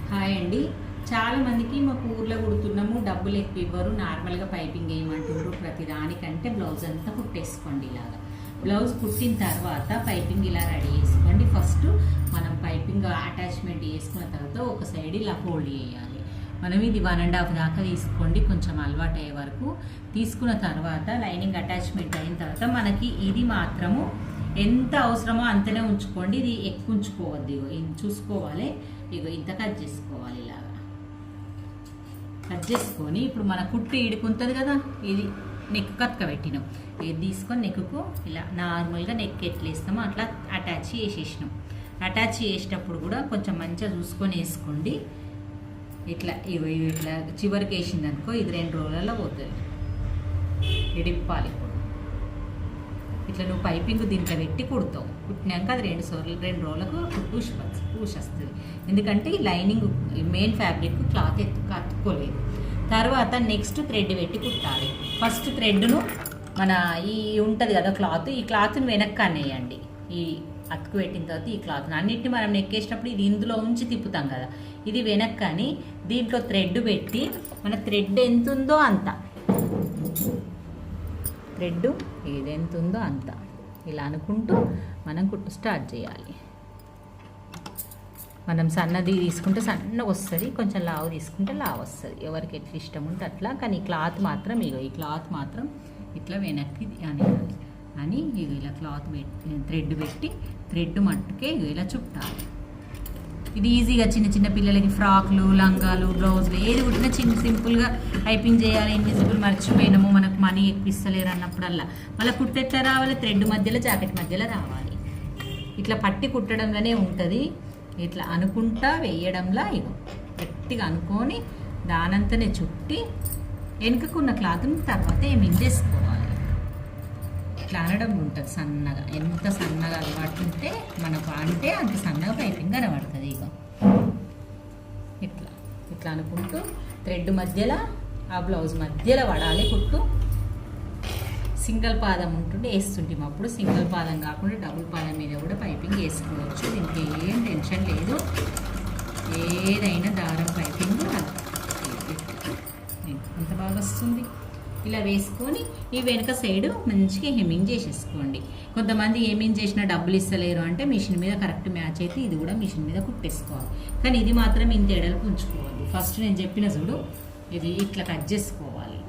Hi అండి. చాలా మందికి మాకు ఊర్లో కుడుతున్నాము, డబ్బులు ఎక్కువ ఇవ్వరు, నార్మల్గా పైపింగ్ వేయమంటారు. ప్రతి దానికంటే బ్లౌజ్ అంతా కుట్టేసుకోండి. ఇలాగా బ్లౌజ్ కుట్టిన తర్వాత పైపింగ్ ఇలా రెడీ చేసుకోండి. ఫస్ట్ మనం పైపింగ్ అటాచ్మెంట్ చేసుకున్న తర్వాత ఒక సైడ్ ఇలా ఫోల్డ్ చేయాలి. మనం ఇది 1.5 దాకా తీసుకోండి, కొంచెం అలవాటు అయ్యే వరకు. తీసుకున్న తర్వాత లైనింగ్ అటాచ్మెంట్ అయిన తర్వాత మనకి ఇది మాత్రము ఎంత అవసరమో అంతనే ఉంచుకోండి. ఇది ఎక్కువ ఉంచుకోవద్దు. ఇది చూసుకోవాలి. ఇంత కట్ చేసుకోవాలి. ఇలాగా కట్ చేసుకొని ఇప్పుడు మన కుట్టు ఈడుకుంటుంది కదా, ఇది నెక్ కత్క పెట్టినాం. ఇది తీసుకొని నెక్కు ఇలా నార్మల్గా నెక్ ఎట్లా వేస్తామో అట్లా అటాచ్ చేసేసినాం. అటాచ్ చేసేటప్పుడు కూడా కొంచెం మంచిగా చూసుకొని వేసుకోండి. ఇట్లా ఇట్లా చివరికి వేసింది అనుకో, ఇది 2 రోజులలో పోతుంది. ఇడిప్పాలి. ఇట్లా నువ్వు పైపింగ్ దీంట్లో పెట్టి కుడతావు. కుట్టినాక అది 2 రోజులకు పూసేస్తుంది. ఎందుకంటే ఈ లైనింగ్ మెయిన్ ఫ్యాబ్రిక్ క్లాత్ కట్టుకోలేదు. తర్వాత నెక్స్ట్ థ్రెడ్ పెట్టి కుట్టాలి. ఫస్ట్ థ్రెడ్ను మన ఈ ఉంటుంది కదా క్లాత్, ఈ క్లాత్ని వెనక్కి అనేయండి. ఈ అతుకు పెట్టిన తర్వాత ఈ క్లాత్ని అన్నిటిని మనం నెక్కేసినప్పుడు ఇది ఇందులో ఉంచి తిప్పుతాం కదా, ఇది వెనక్కి అని దీంట్లో థ్రెడ్ పెట్టి మన థ్రెడ్ ఎంత ఉందో అంత, థ్రెడ్ ఇది ఎంత ఉందో అంత ఇలా అనుకుంటూ మనం కుట్టు స్టార్ట్ చేయాలి. మనం సన్నది తీసుకుంటే సన్నగా వస్తుంది, కొంచెం లావు తీసుకుంటే లావు వస్తుంది. ఎవరికి ఎట్లా ఇష్టం ఉంటే అట్లా. కానీ క్లాత్ మాత్రం ఈ క్లాత్ మాత్రం ఇట్లా వెనక్కి అని ఇలా క్లాత్ పెట్టి థ్రెడ్ పెట్టి థ్రెడ్ మట్టుకే ఇలా చుట్టాలి. ఇది ఈజీగా చిన్న చిన్న పిల్లలకి ఫ్రాక్లు, లంగాలు, బ్లౌజులు ఏది కుట్టినా సింపుల్గా టైపింగ్ చేయాలి. ఇన్విజిబుల్ మర్చిపోయినాము, మనకు మనీ ఎక్కువ ఇస్తలేరు అన్నప్పుడల్లా మళ్ళీ కుట్టెట్లా రావాలి, థ్రెడ్ మధ్యలో జాకెట్ మధ్యలో రావాలి. ఇట్లా పట్టి కుట్టడంలోనే ఉంటుంది. ఇట్లా అనుకుంటా వేయడంలా గట్టిగా అనుకొని దానంతనే చుట్టి వెనుకకున్న క్లాత్ని తర్వాత ఏమేం చేసుకోవాలి. ఇట్లా అనడం ఉంటుంది సన్నగా. ఎంత సన్నగా అలవాటు ఉంటే మనకు అంటే అంత సన్నగా పైపింగ్ కనబడుతుంది. ఇట్లా అనుకుంటూ థ్రెడ్ మధ్యలో ఆ బ్లౌజ్ మధ్యలో పడాలి కుట్టు. సింగిల్ పాదం ఉంటుంటే వేస్తుంటాం. అప్పుడు సింగిల్ పాదం కాకుండా డబుల్ పాదం మీద కూడా పైపింగ్ వేసుకోవచ్చు. దీనికి ఏం టెన్షన్ లేదు. ఏదైనా దారం పైపింగ్ ఎంత బాగా వస్తుంది. ఇలా వేసుకొని ఈ వెనుక సైడ్ మంచిగా హెమ్మింగ్ చేసేసుకోండి. కొంతమంది హెమ్మింగ్ చేసిన డబ్బులు ఇస్తలేరు అంటే మిషన్ మీద కరెక్ట్ మ్యాచ్ అయితే ఇది కూడా మిషన్ మీద కుట్టేసుకోవాలి. కానీ ఇది మాత్రం ఇంత ఎడలకు ఉంచుకోవాలి. ఫస్ట్ నేను చెప్పిన చూడు, ఇది ఇట్లా కట్ చేసుకోవాలి.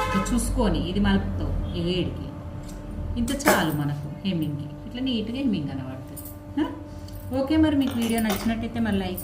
ఇట్లా చూసుకొని ఇది మలుపుతావు ఈ వేడికి. ఇంత చాలు మనకు హెమ్మింగ్కి. ఇట్లా నీట్గా హెమ్మింగ్ కనబడుతుంది. ఓకే, మరి మీకు వీడియో నచ్చినట్టయితే మరి లైక్